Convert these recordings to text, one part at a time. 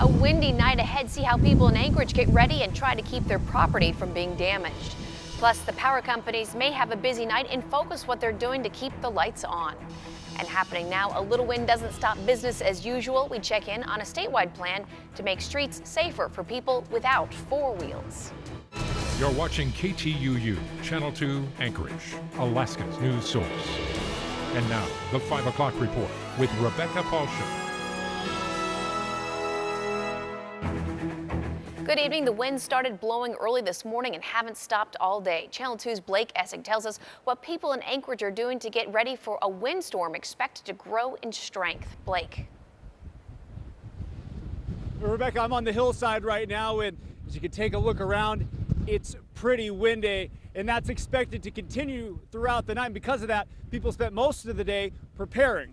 A windy night ahead. See how people in Anchorage get ready and try to keep their property from being damaged. Plus, the power companies may have a busy night and focus what they're doing to keep the lights on. And happening now, a little wind doesn't stop business as usual. We check in on a statewide plan to make streets safer for people without four wheels. You're watching KTUU, Channel 2, Anchorage, Alaska's news source. And now, the 5 o'clock report with Rebecca Paulson. Good evening. The winds started blowing early this morning and haven't stopped all day. Channel 2's Blake Essig tells us what people in Anchorage are doing to get ready for a windstorm expected to grow in strength. Blake. Rebecca, I'm on the hillside right now, and as you can take a look around, it's pretty windy, and that's expected to continue throughout the night. And because of that, people spent most of the day preparing.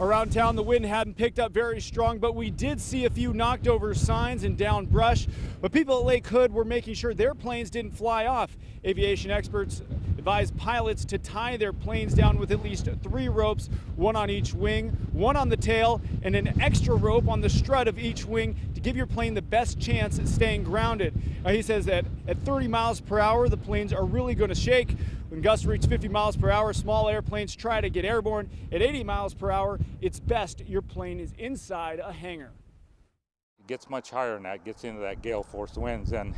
Around town, the wind hadn't picked up very strong, but we did see a few knocked over signs and down brush. But people at Lake Hood were making sure their planes didn't fly off. Aviation experts advise pilots to tie their planes down with at least 3 ropes, 1 on each wing, 1 on the tail, and an extra rope on the strut of each wing to give your plane the best chance at staying grounded. He says that at 30 miles per hour, the planes are really going to shake. When gusts reach 50 miles per hour, small airplanes try to get airborne. At 80 miles per hour, it's best your plane is inside a hangar. It gets much higher than that, gets into that gale force winds, and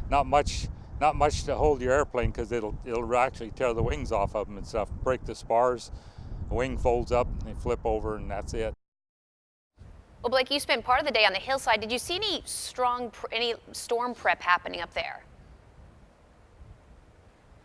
not much to hold your airplane, because it'll actually tear the wings off of them and stuff, break the spars. The wing folds up, they flip over, and that's it. Well, Blake, you spent part of the day on the hillside. Did you see any storm prep happening up there?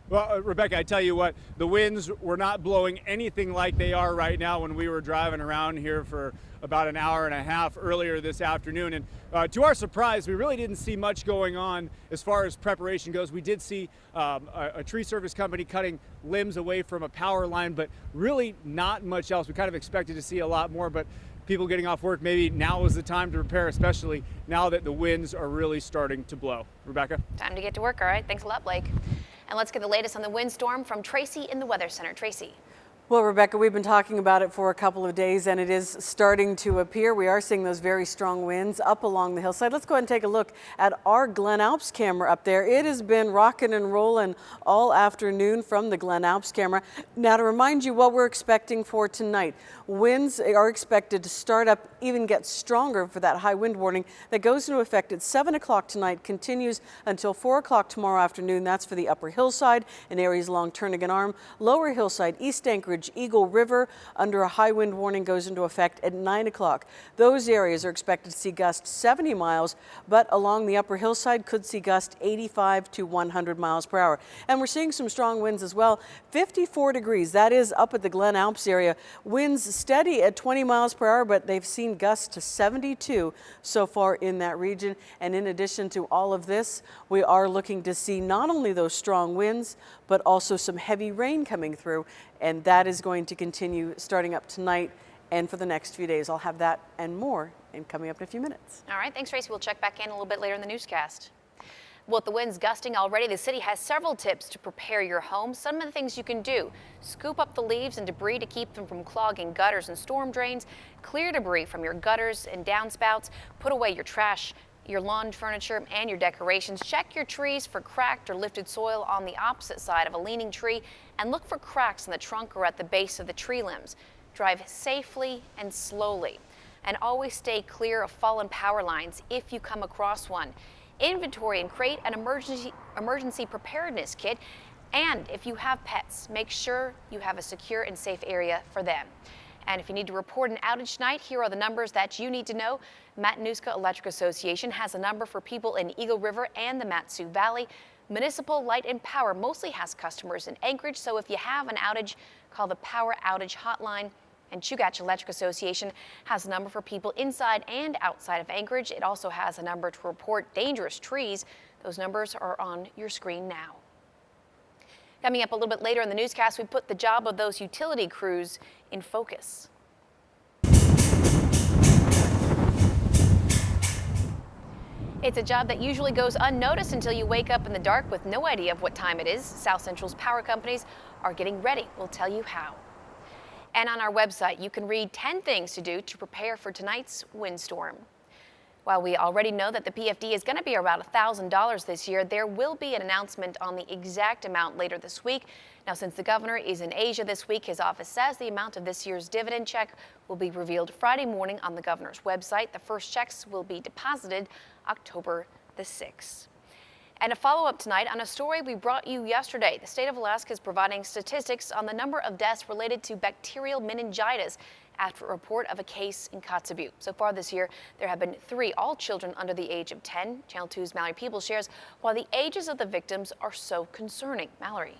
Well, Rebecca, I tell you what, the winds were not blowing anything like they are right now when we were driving around here for about an hour and a half earlier this afternoon. And to our surprise, we really didn't see much going on as far as preparation goes. We did see a tree service company cutting limbs away from a power line, but really not much else. We kind of expected to see a lot more, but people getting off work, maybe now is the time to prepare, especially now that the winds are really starting to blow. Rebecca? Time to get to work, all right? Thanks a lot, Blake. And let's get the latest on the windstorm from Tracy in the Weather Center. Tracy. Well, Rebecca, we've been talking about it for a couple of days, and it is starting to appear. We are seeing those very strong winds up along the hillside. Let's go ahead and take a look at our Glen Alps camera up there. It has been rocking and rolling all afternoon from the Glen Alps camera. Now, to remind you what we're expecting for tonight, winds are expected to start up, even get stronger for that high wind warning that goes into effect at 7 o'clock tonight, continues until 4 o'clock tomorrow afternoon. That's for the upper hillside and areas along Turnagain Arm. Lower hillside, East Anchorage, Eagle River, under a high wind warning, goes into effect at 9 o'clock. Those areas are expected to see gusts 70 miles, but along the upper hillside could see gusts 85 to 100 miles per hour. And we're seeing some strong winds as well. 54 degrees, that is up at the Glen Alps area. Winds steady at 20 miles per hour, but they've seen gusts to 72 so far in that region. And in addition to all of this, we are looking to see not only those strong winds, but also some heavy rain coming through. And that is going to continue starting up tonight and for the next few days. I'll have that and more coming up in a few minutes. All right, thanks, Tracy. We'll check back in a little bit later in the newscast. With the winds gusting already, the city has several tips to prepare your home. Some of the things you can do: scoop up the leaves and debris to keep them from clogging gutters and storm drains, clear debris from your gutters and downspouts, put away your trash, your lawn furniture, and your decorations. Check your trees for cracked or lifted soil on the opposite side of a leaning tree, and look for cracks in the trunk or at the base of the tree limbs. Drive safely and slowly, and always stay clear of fallen power lines if you come across one. Inventory and create an emergency preparedness kit, and if you have pets, make sure you have a secure and safe area for them. And if you need to report an outage tonight, here are the numbers that you need to know. Matanuska Electric Association has a number for people in Eagle River and the Mat-Su Valley. Municipal Light and Power mostly has customers in Anchorage, so if you have an outage, call the Power Outage Hotline. And Chugach Electric Association has a number for people inside and outside of Anchorage. It also has a number to report dangerous trees. Those numbers are on your screen now. Coming up a little bit later in the newscast, we put the job of those utility crews in focus. It's a job that usually goes unnoticed until you wake up in the dark with no idea of what time it is. South Central's power companies are getting ready. We'll tell you how. And on our website, you can read 10 things to do to prepare for tonight's windstorm. While we already know that the PFD is going to be around $1,000 this year, there will be an announcement on the exact amount later this week. Now, since the governor is in Asia this week, his office says the amount of this year's dividend check will be revealed Friday morning on the governor's website. The first checks will be deposited October the 6th. And a follow-up tonight on a story we brought you yesterday. The state of Alaska is providing statistics on the number of deaths related to bacterial meningitis after a report of a case in KTUU. So far this year, there have been 3, all children under the age of 10. Channel 2's Mallory Peebles shares why the ages of the victims are so concerning. Mallory.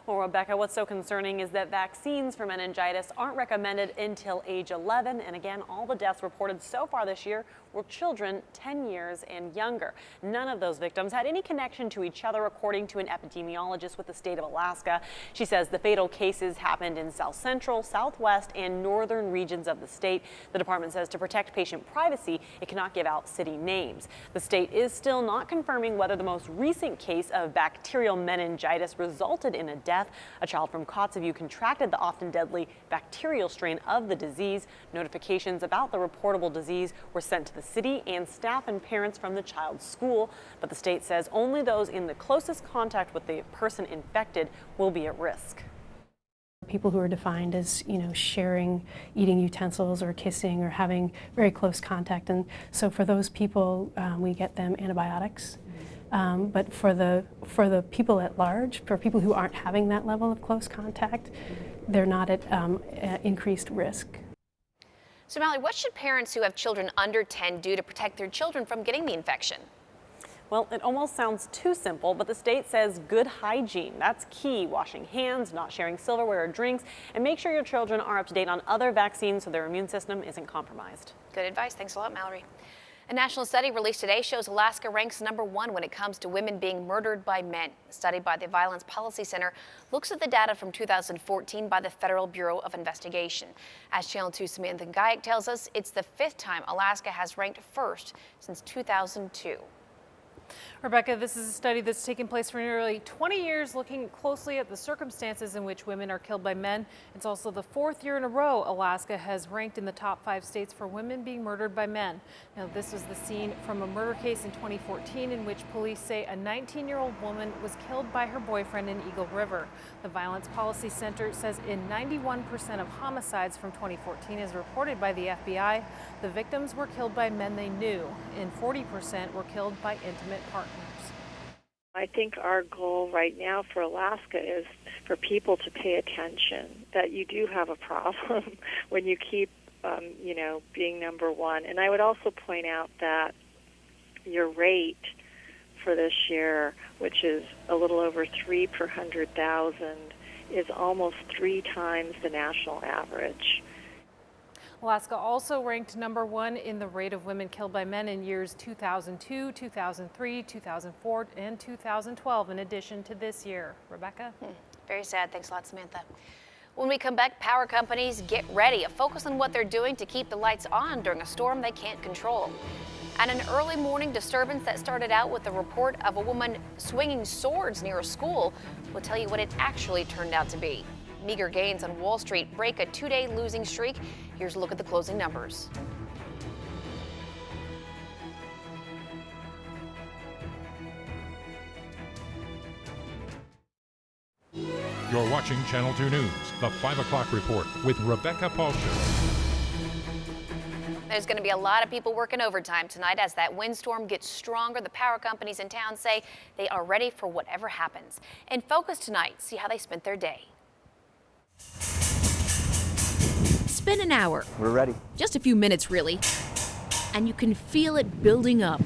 Well, Rebecca, what's so concerning is that vaccines for meningitis aren't recommended until age 11. And again, all the deaths reported so far this year were children 10 years and younger. None of those victims had any connection to each other, according to an epidemiologist with the state of Alaska. She says the fatal cases happened in South Central, Southwest, and northern regions of the state. The department says to protect patient privacy, it cannot give out city names. The state is still not confirming whether the most recent case of bacterial meningitis resulted in a death. A child from KTUU contracted the often deadly bacterial strain of the disease. Notifications about the reportable disease were sent to the city and staff and parents from the child's school, but the state says only those in the closest contact with the person infected will be at risk. People who are defined as, sharing eating utensils or kissing or having very close contact, and so for those people, we get them antibiotics. But for the people at large, for people who aren't having that level of close contact, they're not at increased risk. So, Mallory, what should parents who have children under 10 do to protect their children from getting the infection? Well, it almost sounds too simple, but the state says good hygiene. That's key. Washing hands, not sharing silverware or drinks, and make sure your children are up to date on other vaccines so their immune system isn't compromised. Good advice. Thanks a lot, Mallory. A national study released today shows Alaska ranks #1 when it comes to women being murdered by men. A study by the Violence Policy Center looks at the data from 2014 by the Federal Bureau of Investigation. As Channel 2's Samantha Guyek tells us, it's the 5th time Alaska has ranked first since 2002. Rebecca, this is a study that's taken place for nearly 20 years, looking closely at the circumstances in which women are killed by men. It's also the 4th year in a row Alaska has ranked in the top 5 states for women being murdered by men. Now, this was the scene from a murder case in 2014 in which police say a 19-year-old woman was killed by her boyfriend in Eagle River. The Violence Policy Center says in 91% of homicides from 2014, as reported by the FBI, the victims were killed by men they knew, and 40% were killed by intimate partners. I think our goal right now for Alaska is for people to pay attention that you do have a problem when you keep, being #1. And I would also point out that your rate for this year, which is a little over 3 per 100,000, is almost 3 times the national average. Alaska also ranked #1 in the rate of women killed by men in years 2002, 2003, 2004, and 2012, in addition to this year. Rebecca? Very sad. Thanks a lot, Samantha. When we come back, power companies get ready. A focus on what they're doing to keep the lights on during a storm they can't control. And an early morning disturbance that started out with a report of a woman swinging swords near a school will tell you what it actually turned out to be. Meager gains on Wall Street break a 2-day losing streak. Here's a look at the closing numbers. You're watching Channel 2 News, the 5 o'clock report with Rebecca Paulscher. There's going to be a lot of people working overtime tonight as that windstorm gets stronger. The power companies in town say they are ready for whatever happens. In focus tonight, see how they spent their day. Spend an hour. We're ready. Just a few minutes, really. And you can feel it building up.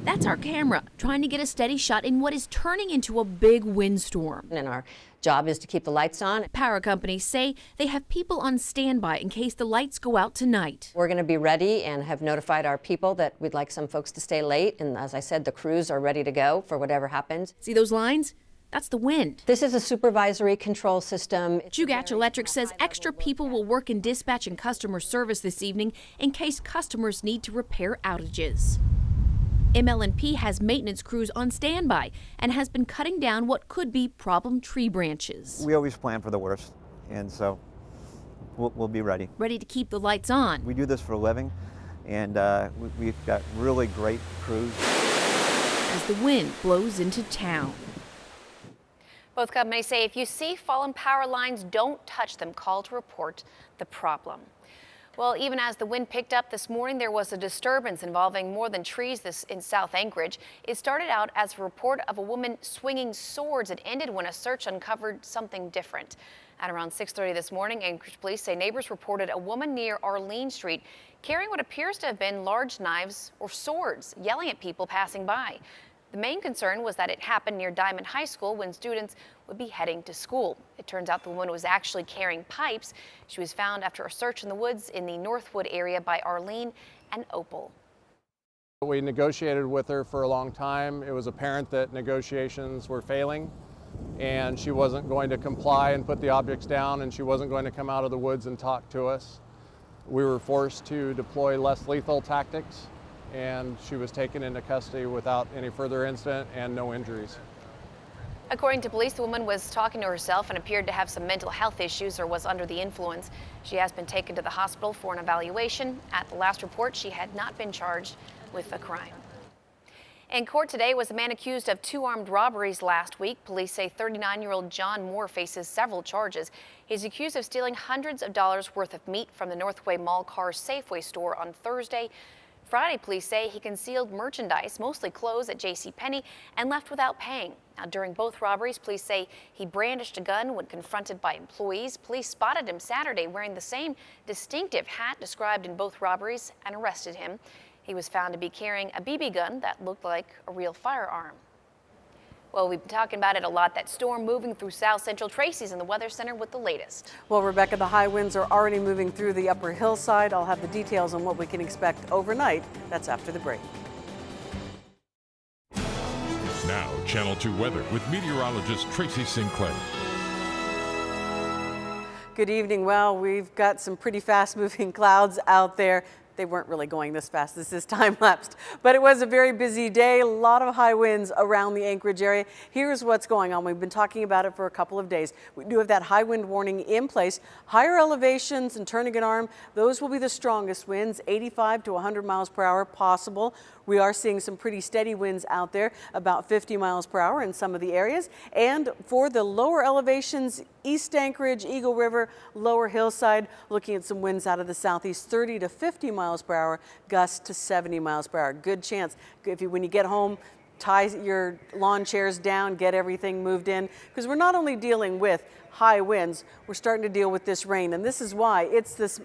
That's our camera, trying to get a steady shot in what is turning into a big windstorm. And our job is to keep the lights on. Power companies say they have people on standby in case the lights go out tonight. We're going to be ready and have notified our people that we'd like some folks to stay late. And as I said, the crews are ready to go for whatever happens. See those lines? That's the wind. This is a supervisory control system. Chugach Electric says extra people will work in dispatch and customer service this evening in case customers need to repair outages. ML&P has maintenance crews on standby and has been cutting down what could be problem tree branches. We always plan for the worst, and so we'll be ready. Ready to keep the lights on. We do this for a living, and we've got really great crews. As the wind blows into town. Both companies say if you see fallen power lines, don't touch them. Call to report the problem. Well, even as the wind picked up this morning, there was a disturbance involving more than trees in South Anchorage. It started out as a report of a woman swinging swords. It ended when a search uncovered something different. At around 6:30 this morning, Anchorage police say neighbors reported a woman near Arlene Street carrying what appears to have been large knives or swords, yelling at people passing by. The main concern was that it happened near Diamond High School when students would be heading to school. It turns out the woman was actually carrying pipes. She was found after a search in the woods in the Northwood area by Arlene and Opal. We negotiated with her for a long time. It was apparent that negotiations were failing, and she wasn't going to comply and put the objects down, and she wasn't going to come out of the woods and talk to us. We were forced to deploy less lethal tactics, and she was taken into custody without any further incident and no injuries. According to police, the woman was talking to herself and appeared to have some mental health issues or was under the influence. She has been taken to the hospital for an evaluation. At the last report, she had not been charged with a crime. In court today was a man accused of 2 armed robberies last week. Police say 39-year-old John Moore faces several charges. He's accused of stealing hundreds of dollars worth of meat from the Northway Mall Car Safeway store on Thursday. Friday, police say he concealed merchandise, mostly clothes, at JCPenney and left without paying. Now, during both robberies, police say he brandished a gun when confronted by employees. Police spotted him Saturday wearing the same distinctive hat described in both robberies and arrested him. He was found to be carrying a BB gun that looked like a real firearm. Well, we've been talking about it a lot, that storm moving through South Central. Tracy's in the Weather Center with the latest. Well, Rebecca, the high winds are already moving through the upper hillside. I'll have the details on what we can expect overnight. That's after the break. Now, Channel 2 weather with meteorologist Tracy Sinclair. Good evening. Well, we've got some pretty fast-moving clouds out there. They weren't really going this fast. This is time-lapsed. But it was a very busy day. A lot of high winds around the Anchorage area. Here's what's going on. We've been talking about it for a couple of days. We do have that high wind warning in place. Higher elevations and Turnagain Arm, those will be the strongest winds, 85 to 100 miles per hour possible. We are seeing some pretty steady winds out there, about 50 miles per hour in some of the areas. And for the lower elevations, East Anchorage, Eagle River, lower hillside, looking at some winds out of the southeast, 30 to 50 miles per hour, gusts to 70 miles per hour. Good chance when you get home, tie your lawn chairs down, get everything moved in, because we're not only dealing with high winds, we're starting to deal with this rain, and this is why it's this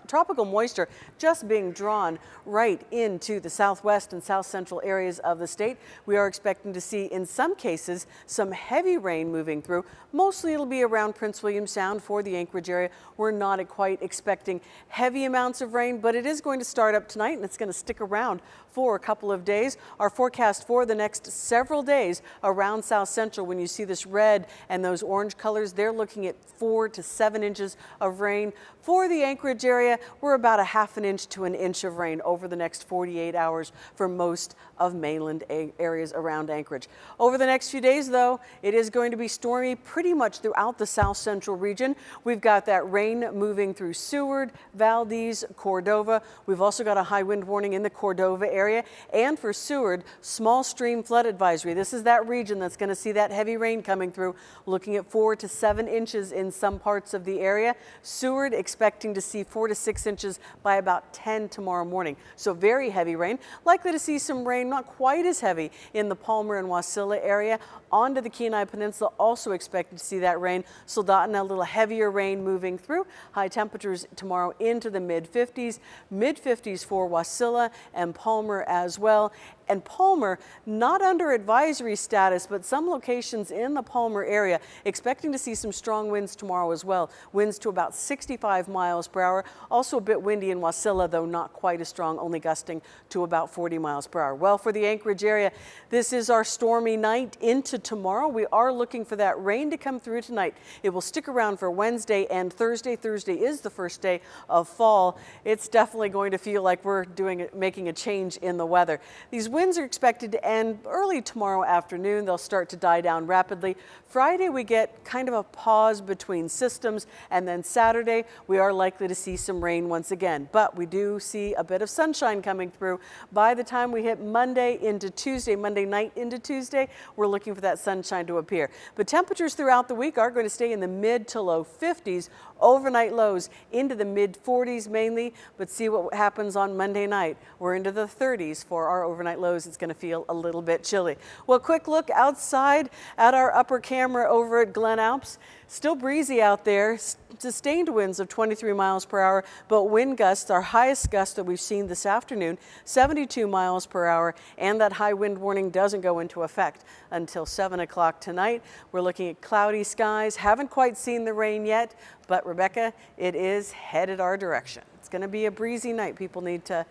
tropical moisture just being drawn right into the southwest and south central areas of the state. We are expecting to see, in some cases, some heavy rain moving through. Mostly it'll be around Prince William Sound for the Anchorage area. We're not quite expecting heavy amounts of rain, but it is going to start up tonight, and it's going to stick around for a couple of days. Our forecast for the next several days around South Central, when you see this red and those orange colors, they're looking at 4 to 7 inches of rain. For the Anchorage area, we're about a half an inch to an inch of rain over the next 48 hours for most of mainland areas around Anchorage. Over the next few days, though, it is going to be stormy pretty much throughout the South Central region. We've got that rain moving through Seward, Valdez, Cordova. We've also got a high wind warning in the Cordova area. And for Seward, small stream flood advisory. This is that region that's going to see that heavy rain coming through, looking at 4 to 7 inches in some parts of the area. Seward expecting to see 4 to 6 inches by about 10 tomorrow morning. So very heavy rain. Likely to see some rain, not quite as heavy, in the Palmer and Wasilla area. Onto the Kenai Peninsula, also expected to see that rain. Soldotna, a little heavier rain moving through. High temperatures tomorrow into the mid-50s. Mid-50s for Wasilla and Palmer as well. And Palmer, not under advisory status, but some locations in the Palmer area expecting to see some strong winds tomorrow as well. Winds to about 65 miles per hour. Also a bit windy in Wasilla, though not quite as strong, only gusting to about 40 miles per hour. Well, for the Anchorage area, this is our stormy night into tomorrow. We are looking for that rain to come through tonight. It will stick around for Wednesday and Thursday. Thursday is the first day of fall. It's definitely going to feel like we're making a change in the weather. These winds winds are expected to end early tomorrow afternoon. They'll start to die down rapidly. Friday, we get kind of a pause between systems, and then Saturday, we are likely to see some rain once again. But we do see a bit of sunshine coming through. By the time we hit Monday into Tuesday, Monday night into Tuesday, we're looking for that sunshine to appear. But temperatures throughout the week are going to stay in the mid to low 50s. Overnight lows into the mid 40s mainly, but see what happens on Monday night. We're into the 30s for our overnight lows. It's going to feel a little bit chilly. Well, quick look outside at our upper camera over at Glen Alps. Still breezy out there, sustained winds of 23 miles per hour, but wind gusts, our highest gust that we've seen this afternoon, 72 miles per hour, and that high wind warning doesn't go into effect until 7 o'clock tonight. We're looking at cloudy skies, haven't quite seen the rain yet, but Rebecca, it is headed our direction. It's going to be a breezy night. People need to,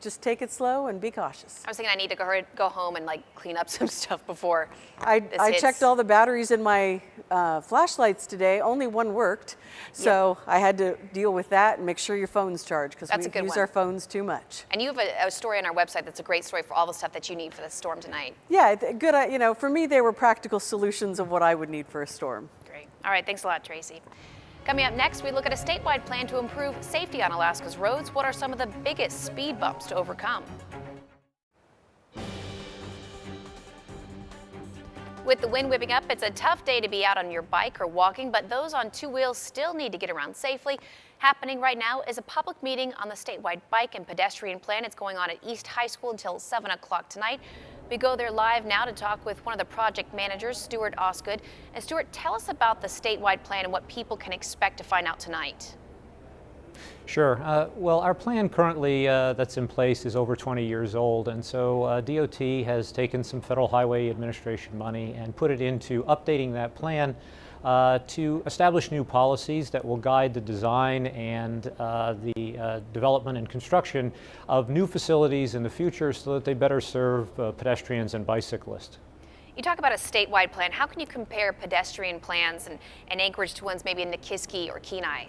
just take it slow and be cautious. I was thinking I need to go home and clean up some stuff before I checked all the batteries in my flashlights today. Only one worked. So I had to deal with that and make sure your phone's charged because we use our phones too much. And you have a story on our website that's a great story for all the stuff that you need for the storm tonight. Yeah, good. For me, they were practical solutions of what I would need for a storm. Great. All right, thanks a lot, Tracy. Coming up next, we look at a statewide plan to improve safety on Alaska's roads. What are some of the biggest speed bumps to overcome? With the wind whipping up, it's a tough day to be out on your bike or walking, but those on two wheels still need to get around safely. Happening right now is a public meeting on the statewide bike and pedestrian plan. It's going on at East High School until 7 o'clock tonight. We go there live now to talk with one of the project managers, Stuart Osgood. And Stuart, tell us about the statewide plan and what people can expect to find out tonight. Sure. Well, our plan currently that's in place is over 20 years old, and so DOT has taken some Federal Highway Administration money and put it into updating that plan to establish new policies that will guide the design and the development and construction of new facilities in the future so that they better serve pedestrians and bicyclists. You talk about a statewide plan. How can you compare pedestrian plans in Anchorage to ones maybe in Nikiski or Kenai?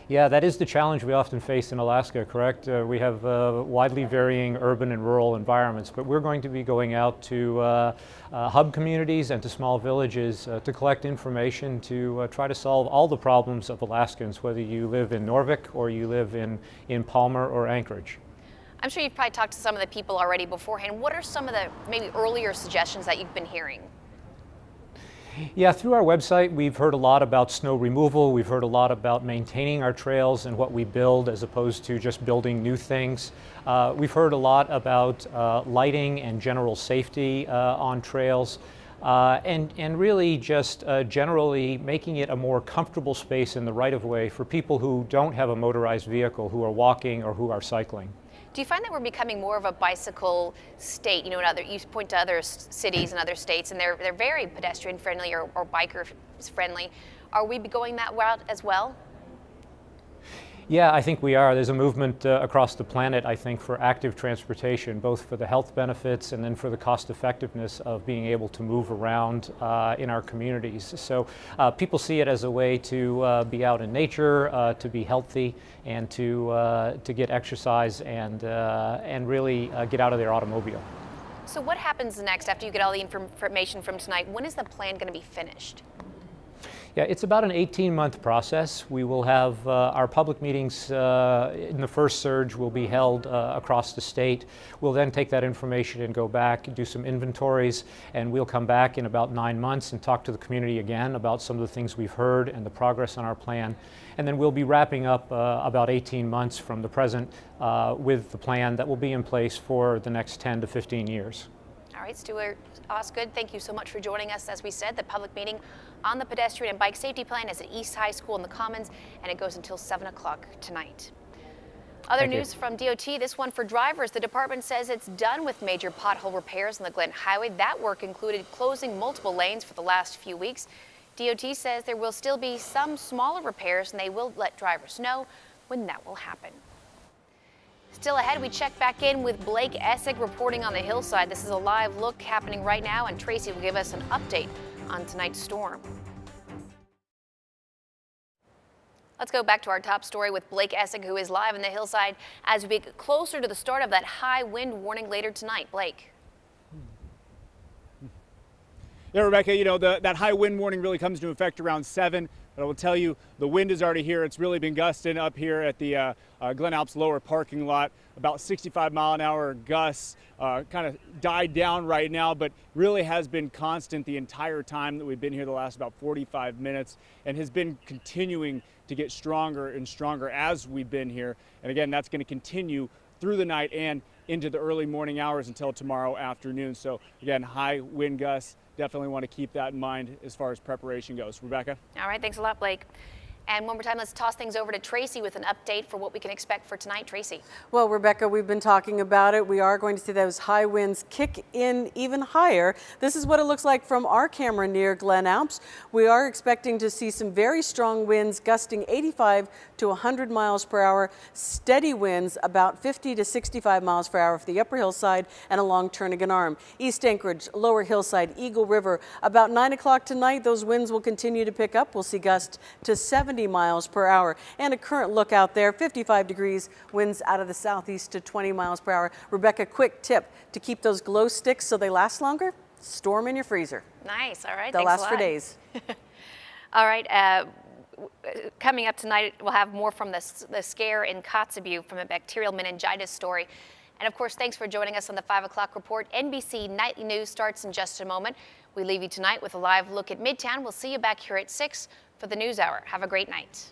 Yeah, that is the challenge we often face in Alaska, correct? We have widely varying urban and rural environments, but we're going to be going out to hub communities and to small villages to collect information to try to solve all the problems of Alaskans, whether you live in Norvik or you live in Palmer or Anchorage. I'm sure you've probably talked to some of the people already beforehand. What are some of the maybe earlier suggestions that you've been hearing? Yeah, through our website, we've heard a lot about snow removal. We've heard a lot about maintaining our trails and what we build as opposed to just building new things. We've heard a lot about lighting and general safety on trails. And really just generally making it a more comfortable space in the right-of-way for people who don't have a motorized vehicle, who are walking or who are cycling. Do you find that we're becoming more of a bicycle state? You point to other cities and other states, and they're very pedestrian friendly or biker friendly. Are we going that route as well? Yeah, I think we are. There's a movement across the planet, I think, for active transportation, both for the health benefits and then for the cost effectiveness of being able to move around in our communities. So people see it as a way to be out in nature, to be healthy, and to get exercise and really get out of their automobile. So what happens next after you get all the information from tonight? When is the plan going to be finished? Yeah, it's about an 18-month process. We will have our public meetings in the first surge will be held across the state. We'll then take that information and go back and do some inventories, and we'll come back in about 9 months and talk to the community again about some of the things we've heard and the progress on our plan. And then we'll be wrapping up about 18 months from the present with the plan that will be in place for the next 10 to 15 years. All right, Stuart Osgood, thank you so much for joining us. As we said, the public meeting on the pedestrian and bike safety plan is at East High School in the Commons, and it goes until 7 o'clock tonight. Other news from DOT, this one for drivers. The department says it's done with major pothole repairs on the Glen Highway. That work included closing multiple lanes for the last few weeks. DOT says there will still be some smaller repairs, and they will let drivers know when that will happen. Still ahead, we check back in with Blake Essig reporting on the hillside. This is a live look happening right now, and Tracy will give us an update on tonight's storm. Let's go back to our top story with Blake Essig, who is live in the hillside as we get closer to the start of that high wind warning later tonight. Blake. Yeah, Rebecca, you know, that high wind warning really comes into effect around 7. But I will tell you, the wind is already here. It's really been gusting up here at the Glen Alps lower parking lot. About 65-mile-an-hour gusts. Kind of died down right now, but really has been constant the entire time that we've been here, the last about 45 minutes, and has been continuing to get stronger and stronger as we've been here. And again, that's going to continue through the night and into the early morning hours until tomorrow afternoon. So again, high wind gusts. Definitely want to keep that in mind as far as preparation goes. Rebecca? All right, thanks a lot, Blake. And one more time, let's toss things over to Tracy with an update for what we can expect for tonight. Tracy. Well, Rebecca, we've been talking about it. We are going to see those high winds kick in even higher. This is what it looks like from our camera near Glen Alps. We are expecting to see some very strong winds gusting 85 to 100 miles per hour, steady winds about 50 to 65 miles per hour for the upper hillside and along Turnagain Arm. East Anchorage, lower hillside, Eagle River. About 9 o'clock tonight, those winds will continue to pick up. We'll see gusts to 70 miles per hour. And a current look out there, 55 degrees, winds out of the southeast to 20 miles per hour. Rebecca, quick tip to keep those glow sticks so they last longer: store them in your freezer. Nice. All right. They'll Thanks last a for lot. days. All right. Coming up tonight, we'll have more from the scare in Kotzebue from a bacterial meningitis story. And of course, thanks for joining us on the 5 o'clock report. NBC Nightly News starts in just a moment. We leave you tonight with a live look at Midtown. We'll see you back here at 6 for the News Hour. Have a great night.